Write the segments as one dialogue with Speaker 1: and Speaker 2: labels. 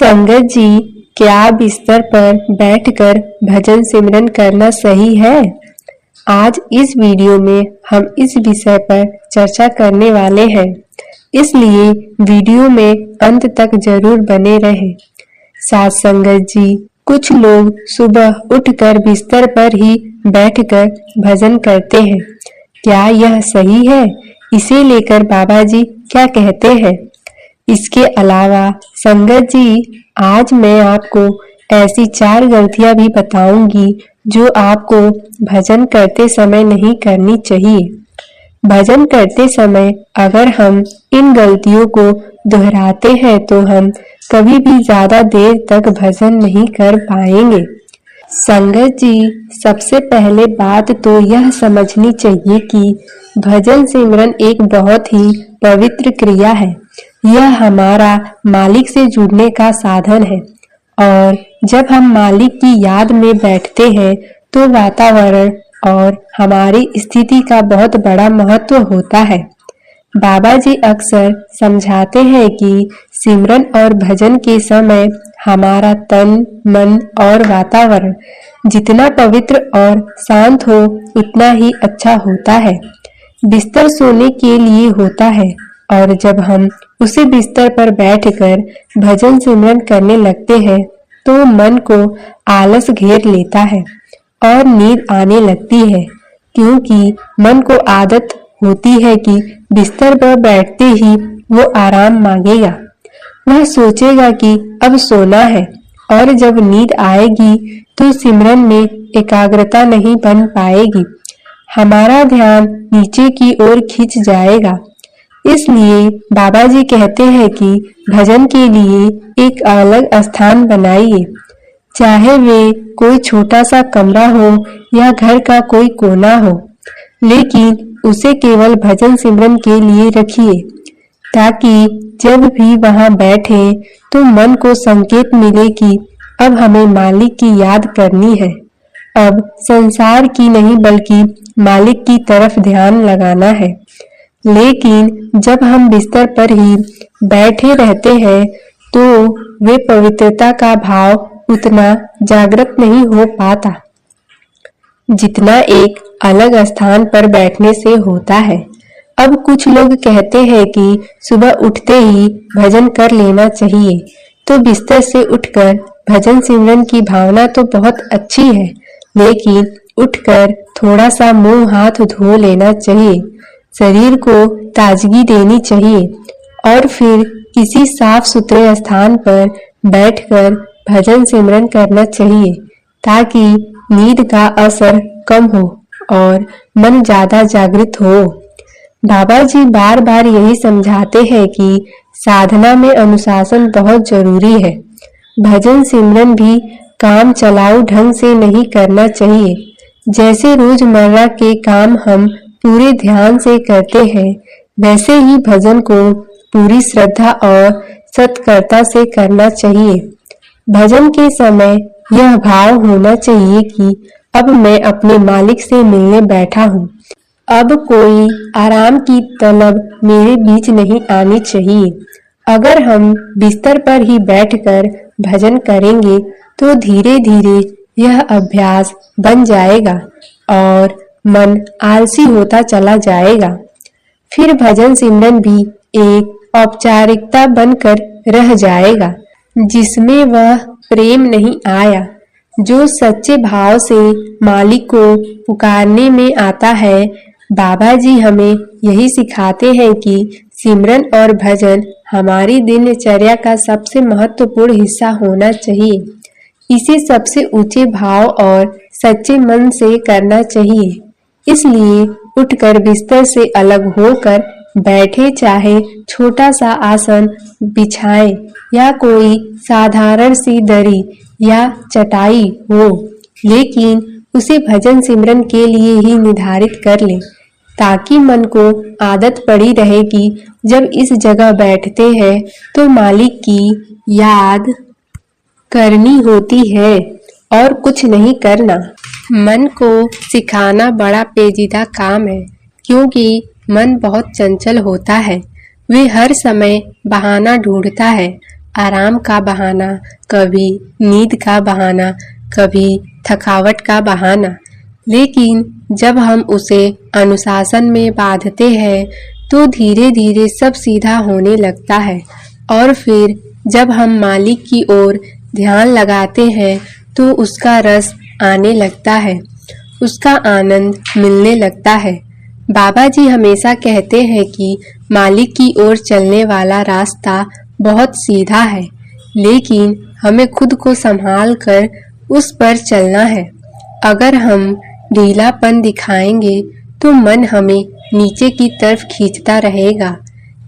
Speaker 1: संगत जी, क्या बिस्तर पर बैठकर भजन सिमरन करना सही है? आज इस वीडियो में हम इस विषय पर चर्चा करने वाले हैं, इसलिए वीडियो में अंत तक जरूर बने रहें। साथ संगत जी, कुछ लोग सुबह उठकर बिस्तर पर ही बैठकर भजन करते हैं। क्या यह सही है? इसे लेकर बाबा जी क्या कहते हैं? इसके अलावा संगत जी, आज मैं आपको ऐसी 4 गलतियां भी बताऊंगी जो आपको भजन करते समय नहीं करनी चाहिए। भजन करते समय अगर हम इन गलतियों को दोहराते हैं तो हम कभी भी ज्यादा देर तक भजन नहीं कर पाएंगे। संगत जी, सबसे पहले बात तो यह समझनी चाहिए कि भजन सिमरन एक बहुत ही पवित्र क्रिया है। यह हमारा मालिक से जुड़ने का साधन है और जब हम मालिक की याद में बैठते हैं तो वातावरण और हमारी स्थिति का बहुत बड़ा महत्व होता है। बाबा जी अक्सर समझाते हैं कि सिमरन और भजन के समय हमारा तन, मन और वातावरण जितना पवित्र और शांत हो उतना ही अच्छा होता है। बिस्तर सोने के लिए होता है और जब हम उसी बिस्तर पर बैठकर भजन सिमरन करने लगते हैं तो मन को आलस घेर लेता है और नींद आने लगती है, क्योंकि मन को आदत होती है कि बिस्तर पर बैठते ही वो आराम मांगेगा। वह सोचेगा कि अब सोना है और जब नींद आएगी तो सिमरन में एकाग्रता नहीं बन पाएगी। हमारा ध्यान नीचे की ओर खिंच जाएगा। इसलिए बाबा जी कहते हैं कि भजन के लिए एक अलग स्थान बनाइए, चाहे वे कोई छोटा सा कमरा हो या घर का कोई कोना हो, लेकिन उसे केवल भजन सिमरन के लिए रखिए, ताकि जब भी वहां बैठे तो मन को संकेत मिले कि अब हमें मालिक की याद करनी है। अब संसार की नहीं बल्कि मालिक की तरफ ध्यान लगाना है। लेकिन जब हम बिस्तर पर ही बैठे रहते हैं तो वे पवित्रता का भाव उतना जागृत नहीं हो पाता जितना एक अलग स्थान पर बैठने से होता है। अब कुछ लोग कहते हैं कि सुबह उठते ही भजन कर लेना चाहिए, तो बिस्तर से उठकर भजन सिमरन की भावना तो बहुत अच्छी है, लेकिन उठकर थोड़ा सा मुंह हाथ धो लेना चाहिए, शरीर को ताजगी देनी चाहिए और फिर किसी साफ सुथरे स्थान पर बैठकर भजन सिमरन करना चाहिए, ताकि नींद का असर कम हो और मन ज्यादा जागृत हो। बाबा जी बार बार यही समझाते हैं कि साधना में अनुशासन बहुत जरूरी है। भजन सिमरन भी काम चलाऊ ढंग से नहीं करना चाहिए। जैसे रोजमर्रा के काम हम पूरे ध्यान से करते हैं, वैसे ही भजन को पूरी श्रद्धा और सत्कर्ता से करना चाहिए। भजन के समय यह भाव होना चाहिए कि अब मैं अपने मालिक से मिलने बैठा हूँ। अब कोई आराम की तलब मेरे बीच नहीं आनी चाहिए। अगर हम बिस्तर पर ही बैठकर भजन करेंगे तो धीरे धीरे यह अभ्यास बन जाएगा और मन आलसी होता चला जाएगा। फिर भजन सिमरन भी एक औपचारिकता बनकर रह जाएगा, जिसमें वह प्रेम नहीं आया जो सच्चे भाव से मालिक को पुकारने में आता है। बाबा जी हमें यही सिखाते हैं कि सिमरन और भजन हमारी दिनचर्या का सबसे महत्वपूर्ण हिस्सा होना चाहिए। इसे सबसे ऊंचे भाव और सच्चे मन से करना चाहिए। इसलिए उठकर बिस्तर से अलग होकर बैठे, चाहे छोटा सा आसन बिछाएं या कोई साधारण सी दरी या चटाई हो, लेकिन उसे भजन सिमरन के लिए ही निर्धारित कर लें, ताकि मन को आदत पड़ी रहे कि जब इस जगह बैठते हैं तो मालिक की याद करनी होती है और कुछ नहीं करना। मन को सिखाना बड़ा पेचीदा काम है, क्योंकि मन बहुत चंचल होता है। वे हर समय बहाना ढूंढता है आराम का बहाना, कभी नींद का बहाना, कभी थकावट का बहाना। लेकिन जब हम उसे अनुशासन में बांधते हैं तो धीरे धीरे सब सीधा होने लगता है और फिर जब हम मालिक की ओर ध्यान लगाते हैं तो उसका रस आने लगता है, उसका आनंद मिलने लगता है। बाबा जी हमेशा कहते हैं कि मालिक की ओर चलने वाला रास्ता बहुत सीधा है, लेकिन हमें खुद को संभाल कर उस पर चलना है। अगर हम ढीलापन दिखाएंगे तो मन हमें नीचे की तरफ खींचता रहेगा,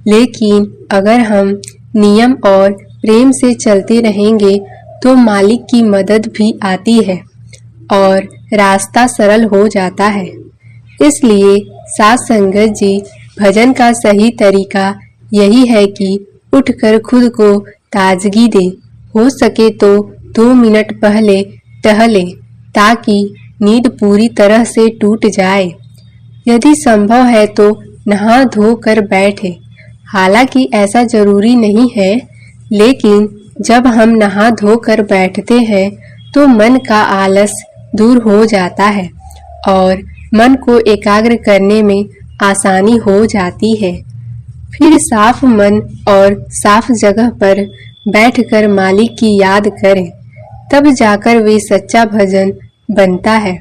Speaker 1: लेकिन अगर हम नियम और प्रेम से चलते रहेंगे तो मालिक की मदद भी आती है और रास्ता सरल हो जाता है। इसलिए साथ संगत जी, भजन का सही तरीका यही है कि उठकर खुद को ताजगी दे। हो सके तो 2 मिनट पहले टहले ताकि नींद पूरी तरह से टूट जाए। यदि संभव है तो नहा धो कर बैठे। हालांकि ऐसा जरूरी नहीं है, लेकिन जब हम नहा धो कर बैठते हैं तो मन का आलस दूर हो जाता है और मन को एकाग्र करने में आसानी हो जाती है। फिर साफ मन और साफ जगह पर बैठकर मालिक की याद करें, तब जाकर वे सच्चा भजन बनता है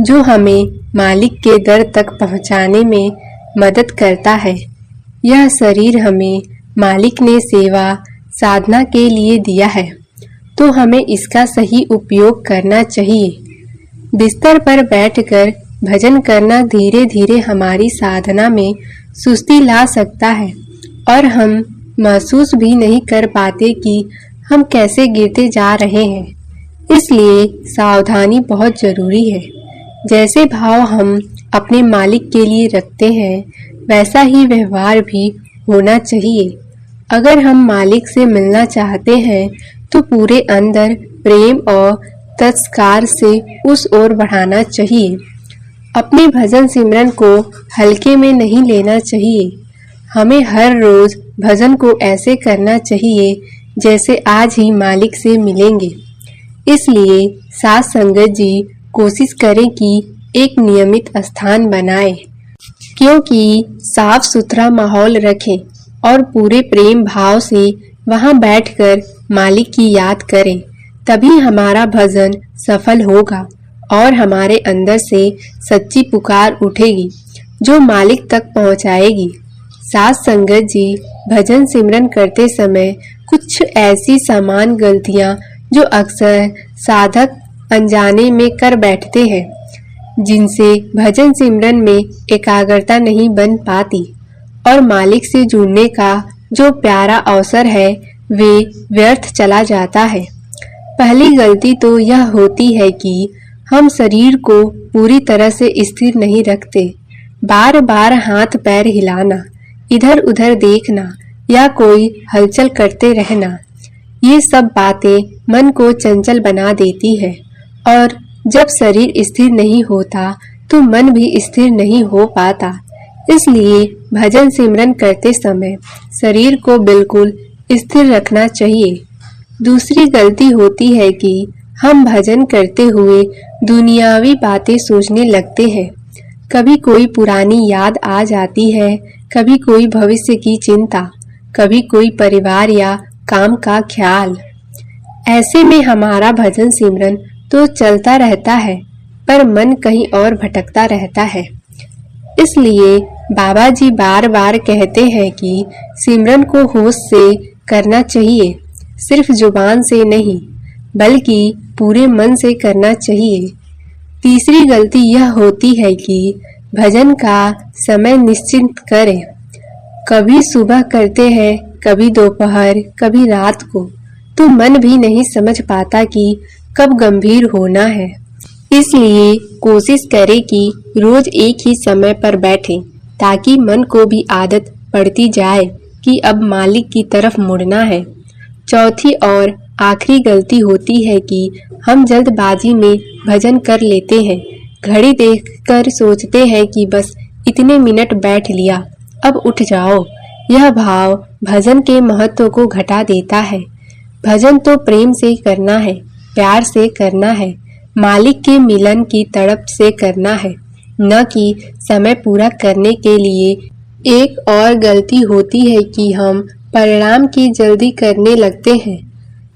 Speaker 1: जो हमें मालिक के दर तक पहुंचाने में मदद करता है। यह शरीर हमें मालिक ने सेवा साधना के लिए दिया है, तो हमें इसका सही उपयोग करना चाहिए। बिस्तर पर बैठकर भजन करना धीरे धीरे हमारी साधना में सुस्ती ला सकता है और हम महसूस भी नहीं कर पाते कि हम कैसे गिरते जा रहे हैं। इसलिए सावधानी बहुत जरूरी है। जैसे भाव हम अपने मालिक के लिए रखते हैं, वैसा ही व्यवहार भी होना चाहिए। अगर हम मालिक से मिलना चाहते हैं तो पूरे अंदर प्रेम और तत्कार से उस ओर बढ़ाना चाहिए। अपने भजन सिमरन को हल्के में नहीं लेना चाहिए। हमें हर रोज भजन को ऐसे करना चाहिए जैसे आज ही मालिक से मिलेंगे। इसलिए साथ संगत जी कोशिश करें कि एक नियमित स्थान बनाएं, क्योंकि साफ सुथरा माहौल रखें और पूरे प्रेम भाव से वहां बैठकर मालिक की याद करें। तभी हमारा भजन सफल होगा और हमारे अंदर से सच्ची पुकार उठेगी जो मालिक तक पहुंचाएगी। साथ संगत जी, भजन सिमरन करते समय कुछ ऐसी सामान्य गलतियां जो अक्सर साधक अनजाने में कर बैठते हैं, जिनसे भजन सिमरन में एकाग्रता नहीं बन पाती और मालिक से जुड़ने का जो प्यारा अवसर है वे व्यर्थ चला जाता है। पहली गलती तो यह होती है कि हम शरीर को पूरी तरह से स्थिर नहीं रखते। बार बार हाथ पैर हिलाना, इधर उधर देखना या कोई हलचल करते रहना, ये सब बातें मन को चंचल बना देती है और जब शरीर स्थिर नहीं होता तो मन भी स्थिर नहीं हो पाता। इसलिए भजन सिमरन करते समय शरीर को बिल्कुल स्थिर रखना चाहिए। दूसरी गलती होती है कि हम भजन करते हुए दुनियावी बातें सोचने लगते हैं। कभी कोई पुरानी याद आ जाती है, कभी कोई भविष्य की चिंता, कभी कोई परिवार या काम का ख्याल। ऐसे में हमारा भजन सिमरन तो चलता रहता है पर मन कहीं और भटकता रहता है। इसलिए बाबा जी बार बार कहते हैं कि सिमरन को होश से करना चाहिए, सिर्फ जुबान से नहीं बल्कि पूरे मन से करना चाहिए। तीसरी गलती यह होती है कि भजन का समय निश्चित करें। कभी सुबह करते हैं, कभी दोपहर, कभी रात को, तो मन भी नहीं समझ पाता कि कब गंभीर होना है। इसलिए कोशिश करें कि रोज एक ही समय पर बैठें ताकि मन को भी आदत पड़ती जाए कि अब मालिक की तरफ मुड़ना है। चौथी और आखिरी गलती होती है कि हम जल्दबाजी में भजन कर लेते हैं। घड़ी देखकर सोचते हैं कि बस इतने मिनट बैठ लिया, अब उठ जाओ। यह भाव भजन के महत्व को घटा देता है। भजन तो प्रेम से करना है, प्यार से करना है, मालिक के मिलन की तड़प से करना है, न कि समय पूरा करने के लिए। एक और गलती होती है कि हम परिणाम की जल्दी करने लगते हैं।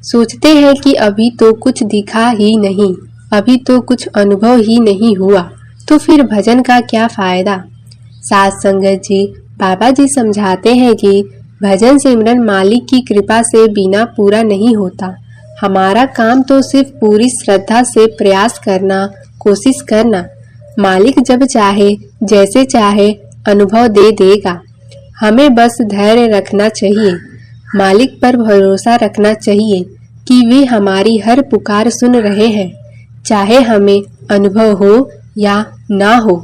Speaker 1: सोचते हैं कि अभी तो कुछ दिखा ही नहीं, अभी तो कुछ अनुभव ही नहीं हुआ, तो फिर भजन का क्या फायदा। साथ संगत जी, बाबा जी समझाते हैं कि भजन सिमरन मालिक की कृपा से बिना पूरा नहीं होता। हमारा काम तो सिर्फ पूरी श्रद्धा से प्रयास करना, कोशिश करना। मालिक जब चाहे, जैसे चाहे अनुभव दे देगा। हमें बस धैर्य रखना चाहिए, मालिक पर भरोसा रखना चाहिए कि वे हमारी हर पुकार सुन रहे हैं। चाहे हमें अनुभव हो या ना हो,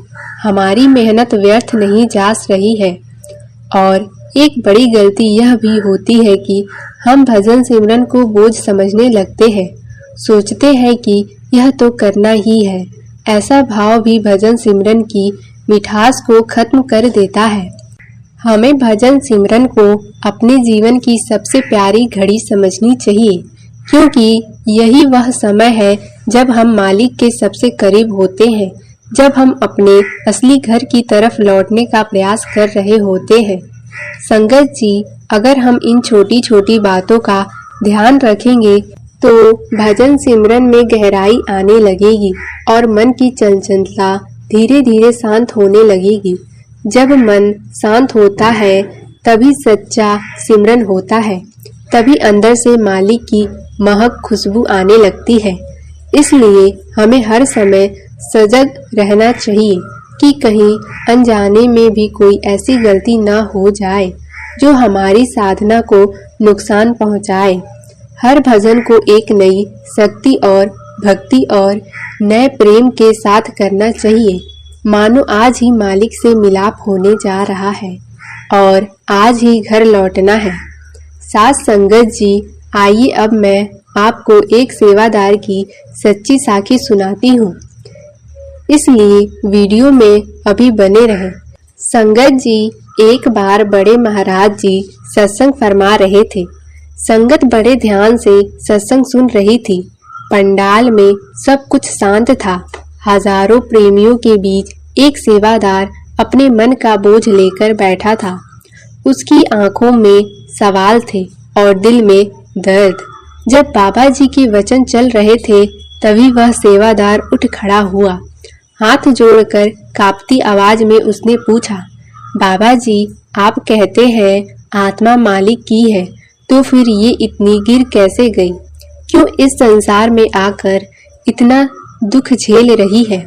Speaker 1: हमारी मेहनत व्यर्थ नहीं जा रही है। और एक बड़ी गलती यह भी होती है कि हम भजन सिमरन को बोझ समझने लगते हैं। सोचते हैं कि यह तो करना ही है। ऐसा भाव भी भजन सिमरन की मिठास को खत्म कर देता है। हमें भजन सिमरन को अपने जीवन की सबसे प्यारी घड़ी समझनी चाहिए, क्योंकि यही वह समय है जब हम मालिक के सबसे करीब होते हैं, जब हम अपने असली घर की तरफ लौटने का प्रयास कर रहे होते हैं। संगत जी, अगर हम इन छोटी छोटी बातों का ध्यान रखेंगे तो भजन सिमरन में गहराई आने लगेगी और मन की चंचलता धीरे धीरे शांत होने लगेगी। जब मन शांत होता है तभी सच्चा सिमरन होता है, तभी अंदर से मालिक की महक खुशबू आने लगती है। इसलिए हमें हर समय सजग रहना चाहिए कि कहीं अनजाने में भी कोई ऐसी गलती ना हो जाए जो हमारी साधना को नुकसान पहुंचाए। हर भजन को एक नई शक्ति और भक्ति और नए प्रेम के साथ करना चाहिए, मानो आज ही मालिक से मिलाप होने जा रहा है और आज ही घर लौटना है। साथ संगत जी, आइए अब मैं आपको एक सेवादार की सच्ची साखी सुनाती हूँ, इसलिए वीडियो में अभी बने रहें। संगत जी, एक बार बड़े महाराज जी सत्संग फरमा रहे थे। संगत बड़े ध्यान से सत्संग सुन रही थी। पंडाल में सब कुछ शांत था। हजारों प्रेमियों के बीच एक सेवादार अपने मन का बोझ लेकर बैठा था। उसकी आंखों में सवाल थे और दिल में दर्द। जब बाबा जी के वचन चल रहे थे तभी वह सेवादार उठ खड़ा हुआ। हाथ जोड़कर कांपती आवाज में उसने पूछा, बाबा जी, आप कहते हैं आत्मा मालिक की है, तो फिर ये इतनी गिर कैसे गई? क्यों इस संसार में आकर इतना दुख झेल रही है?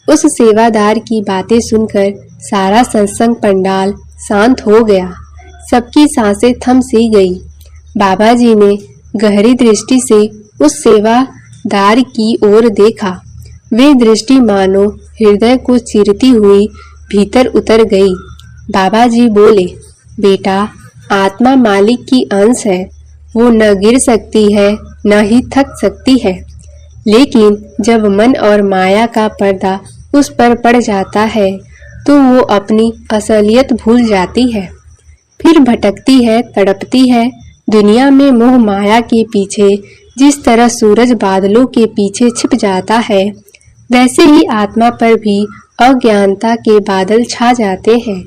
Speaker 1: उस सेवादार की बातें सुनकर सारा सत्संग पंडाल शांत हो गया। सबकी सांसें थम सी गई। बाबा जी ने गहरी दृष्टि से उस सेवादार की ओर देखा। वे दृष्टि मानो हृदय को चीरती हुई भीतर उतर गई। बाबा जी बोले, बेटा, आत्मा मालिक की अंश है। वो न गिर सकती है न ही थक सकती है, लेकिन जब मन और माया का पर्दा उस पर पड़ जाता है तो वो अपनी असलियत भूल जाती है। फिर भटकती है, तड़पती है। दुनिया में मोह माया के पीछे जिस तरह सूरज बादलों के पीछे छिप जाता है, वैसे ही आत्मा पर भी अज्ञानता के बादल छा जाते हैं।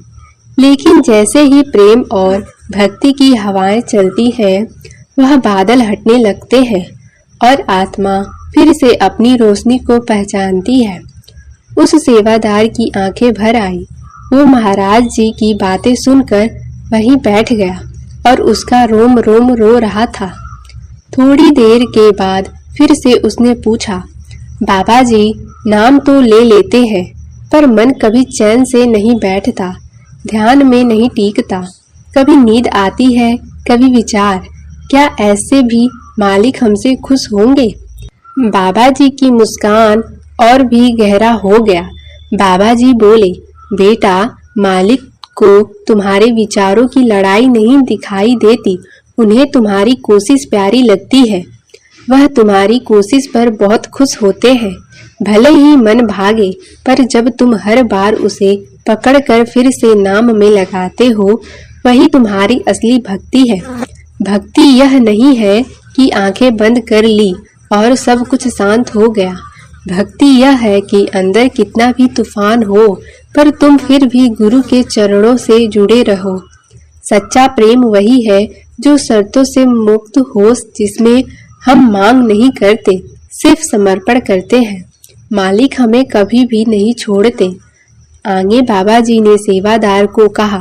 Speaker 1: लेकिन जैसे ही प्रेम और भक्ति की हवाएं चलती हैं, वह बादल हटने लगते हैं और आत्मा फिर से अपनी रोशनी को पहचानती है। उस सेवादार की आंखें भर आई। वो महाराज जी की बातें सुनकर वहीं बैठ गया और उसका रोम रोम रो रहा था। थोड़ी देर के बाद फिर से उसने पूछा, बाबा जी, नाम तो ले लेते हैं, पर मन कभी चैन से नहीं बैठता, ध्यान में नहीं टिकता। कभी नींद आती है, कभी विचार। क्या ऐसे भी मालिक हमसे खुश होंगे? बाबा जी की मुस्कान और भी गहरा हो गया। बाबा जी बोले, बेटा, मालिक को तुम्हारे विचारों की लड़ाई नहीं दिखाई देती, उन्हें तुम्हारी कोशिश प्यारी लगती है। वह तुम्हारी कोशिश पर बहुत खुश होते हैं। भले ही मन भागे, पर जब तुम हर बार उसे पकड़कर फिर से नाम में लगाते हो वही तुम्हारी असली भक्ति है। भक्ति यह नहीं है कि आंखें बंद कर ली और सब कुछ शांत हो गया। भक्ति यह है कि अंदर कितना भी तूफान हो पर तुम फिर भी गुरु के चरणों से जुड़े रहो। सच्चा प्रेम वही है जो शर्तों से मुक्त हो, जिसमें हम मांग नहीं करते, सिर्फ समर्पण करते हैं। मालिक हमें कभी भी नहीं छोड़ते। आगे बाबा जी ने सेवादार को कहा,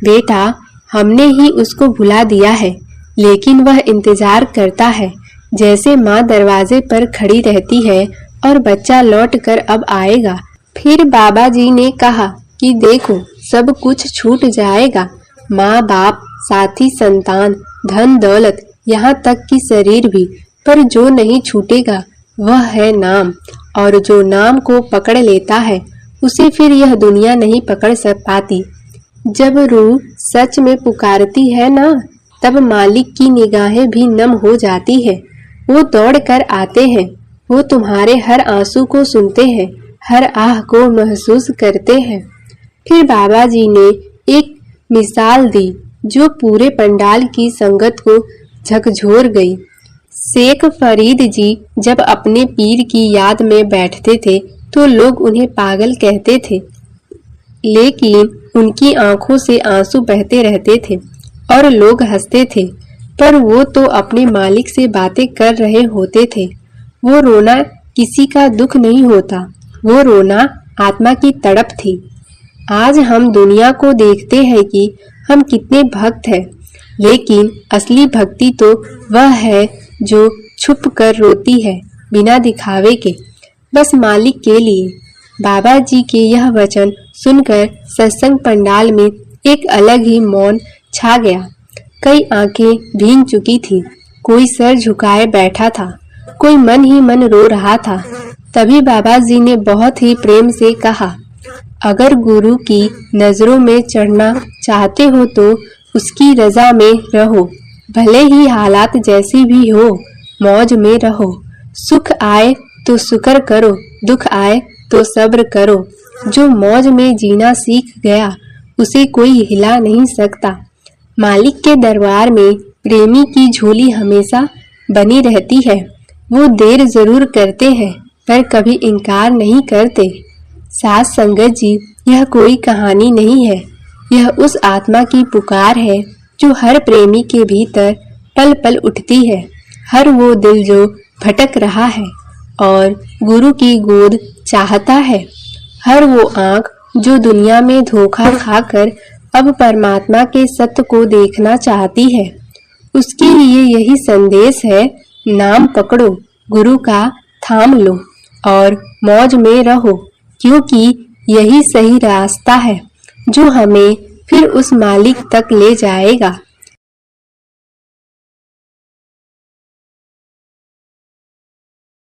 Speaker 1: बेटा हमने ही उसको भुला दिया है, लेकिन वह इंतजार करता है, जैसे माँ दरवाजे पर खड़ी रहती है और बच्चा लौटकर अब आएगा। फिर बाबा जी ने कहा कि देखो सब कुछ छूट जाएगा, माँ बाप, साथी, संतान, धन दौलत, यहाँ तक कि शरीर भी, पर जो नहीं छूटेगा वह है नाम। और जो नाम को पकड़ लेता है उसे फिर यह दुनिया नहीं पकड़ पाती। जब रूह सच में पुकारती है ना, तब मालिक की निगाहें भी नम हो जाती है। वो दौड़ कर आते हैं, वो तुम्हारे हर आंसू को सुनते हैं, हर आह को महसूस करते हैं। फिर बाबा जी ने एक मिसाल दी जो पूरे पंडाल की संगत को झकझोर गई। शेख फरीद जी जब अपने पीर की याद में बैठते थे तो लोग उन्हें पागल कहते थे, लेकिन उनकी आंखों से आंसू बहते रहते थे और लोग हंसते थे, पर वो तो अपने मालिक से बातें कर रहे होते थे। वो रोना किसी का दुख नहीं होता, वो रोना आत्मा की तड़प थी। आज हम दुनिया को देखते हैं कि हम कितने भक्त हैं, लेकिन असली भक्ति तो वह है जो छुप कर रोती है, बिना दिखावे के, बस मालिक के लिए। बाबा जी के यह वचन सुनकर सत्संग पंडाल में एक अलग ही मौन छा गया। कई आंखें भीग चुकी थी, कोई सर झुकाए बैठा था, कोई मन ही मन रो रहा था। तभी बाबा जी ने बहुत ही प्रेम से कहा, अगर गुरु की नजरों में चढ़ना चाहते हो तो उसकी रजा में रहो, भले ही हालात जैसी भी हो, मौज में रहो। सुख आए तो शुक्र करो, दुख आए तो सब्र करो। जो मौज में जीना सीख गया उसे कोई हिला नहीं सकता। मालिक के दरबार में प्रेमी की झोली हमेशा बनी रहती है। वो देर जरूर करते हैं पर कभी इनकार नहीं करते। साथ संगत जी, यह कोई कहानी नहीं है, यह उस आत्मा की पुकार है जो हर प्रेमी के भीतर पल पल उठती है। हर वो दिल जो भटक रहा है और गुरु की गोद चाहता है, हर वो आँख जो दुनिया में धोखा खाकर अब परमात्मा के सत्य को देखना चाहती है, उसके लिए यही संदेश है, नाम पकड़ो, गुरु का थाम लो और मौज में रहो, क्योंकि यही सही रास्ता है जो हमें फिर उस मालिक तक ले जाएगा।